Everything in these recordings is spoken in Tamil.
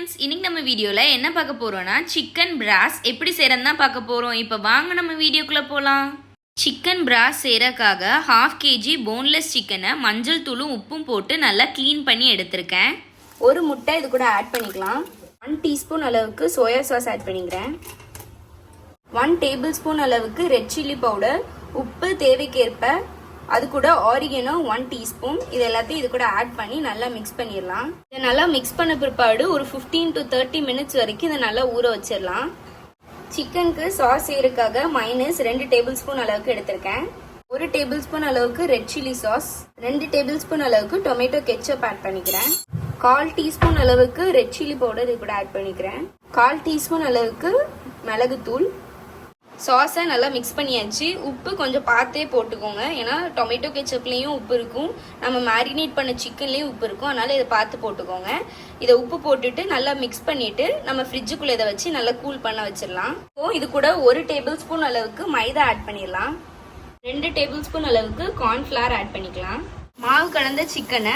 ஃப்ரெண்ட்ஸ், இன்னைக்கு நம்ம வீடியோல என்ன பார்க்க போறோம்னா சிக்கன் பிராஸ் எப்படி செய்யறதுன்னு தான் பார்க்க போறோம். இப்போ வாங்க நம்ம வீடியோக்குள்ள போலாம். சிக்கன் பிராஸ் செய்யறதுக்காக 1/2 kg போன்லெஸ் சிக்கனை மஞ்சள் தூளும் உப்பும் போட்டு நல்லா க்ளீன் பண்ணி எடுத்திருக்கேன். ஒரு முட்டை இது கூட ஆட் பண்ணிக்கலாம். 1 டீஸ்பூன் அளவுக்கு சோயா சாஸ் ஆட் பண்ணிக்கிறேன். 1 டேபிள் ஸ்பூன் அளவுக்கு ரெட் சில்லி பவுடர், உப்பு தேவைக்கேற்ப, அது கூட ஆரிகனோ 1 டீஸ்பூன், இது எல்லாத்தையும் இது கூட ஆட் பண்ணி நல்லா மிக்ஸ் பண்ணிடலாம். இதை நல்லா மிக்ஸ் பண்ண பிற்பாடு ஒரு 15 to 30 மினிட்ஸ் வரைக்கும் இதை நல்லா ஊற வச்சிடலாம். சிக்கனுக்கு சாஸ் செய்யறதுக்காக மைனஸ் 2 டேபிள் ஸ்பூன் அளவுக்கு எடுத்திருக்கேன். 1 டேபிள் ஸ்பூன் அளவுக்கு red chilli sauce, 2 table spoon அளவுக்கு டொமேட்டோ கெச்சப் ஆட் பண்ணிக்கிறேன். 1/4 டீஸ்பூன் அளவுக்கு ரெட் சில்லி பவுடர் இது கூட ஆட் பண்ணிக்கிறேன். 1/4 டீஸ்பூன் அளவுக்கு மிளகுத்தூள். சாஸை நல்லா மிக்ஸ் பண்ணியாச்சு. உப்பு கொஞ்சம் பார்த்தே போட்டுக்கோங்க, ஏன்னா டொமேட்டோ கெச்சப்லேயும் உப்பு இருக்கும், நம்ம மேரினேட் பண்ண சிக்கன்லேயும் உப்பு இருக்கும், அதனால இதை பார்த்து போட்டுக்கோங்க. இதை உப்பு போட்டுட்டு நல்லா மிக்ஸ் பண்ணிட்டு நம்ம ஃப்ரிட்ஜுக்குள்ளே இதை வச்சு நல்லா கூல் பண்ண வச்சிடலாம். ஸோ இது கூட 1 டேபிள் ஸ்பூன் அளவுக்கு மைதா ஆட் பண்ணிடலாம். 2 டேபிள் ஸ்பூன் அளவுக்கு கார்ன்ஃப்ளவர் ஆட் பண்ணிக்கலாம். மாவு கலந்த சிக்கனை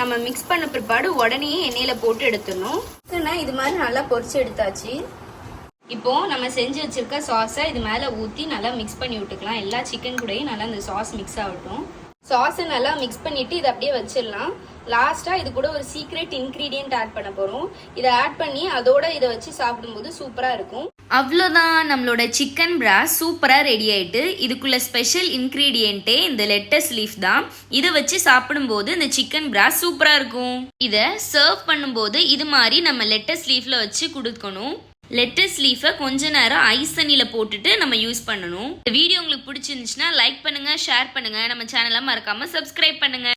நம்ம மிக்ஸ் பண்ண பிற்பாடு உடனே எண்ணெயில் போட்டு எடுத்துடணும். சிக்கனை இது மாதிரி நல்லா பொரிச்சு எடுத்தாச்சு. இப்போ நம்ம செஞ்சு வச்சிருக்க சாஸை இது மேலே ஊற்றி நல்லா மிக்ஸ் பண்ணி விட்டுக்கலாம். எல்லா சிக்கன் கூடயும் நல்லா இந்த சாஸ் மிக்ஸ் ஆகட்டும். சாஸை நல்லா மிக்ஸ் பண்ணிட்டு இதை அப்படியே வச்சிடலாம். லாஸ்ட்டாக இது கூட ஒரு சீக்ரெட் இன்க்ரீடியன்ட் ஆட் பண்ண போகிறோம். இதை ஆட் பண்ணி அதோட இதை வச்சு சாப்பிடும்போது சூப்பராக இருக்கும். அவ்வளோதான், நம்மளோட சிக்கன் பிராஸ் சூப்பராக ரெடி ஆயிட்டு. இதுக்குள்ள ஸ்பெஷல் இன்க்ரீடியன்ட்டே இந்த லெட்டஸ் லீஃப் தான். இதை வச்சு சாப்பிடும்போது இந்த சிக்கன் பிராஸ் சூப்பராக இருக்கும். இதை சர்வ் பண்ணும்போது இது மாதிரி நம்ம லெட்டஸ் லீஃப்ல வச்சு கொடுக்கணும். லெட்டஸ் லீஃபை கொஞ்ச நேரம் ஐஸ் தண்ணியில் போட்டுட்டு நம்ம யூஸ் பண்ணணும். இந்த வீடியோ உங்களுக்கு பிடிச்சிருந்துச்சுன்னா லைக் பண்ணுங்க, ஷேர் பண்ணுங்க, நம்ம சேனலை மறக்காம சப்ஸ்கிரைப் பண்ணுங்க.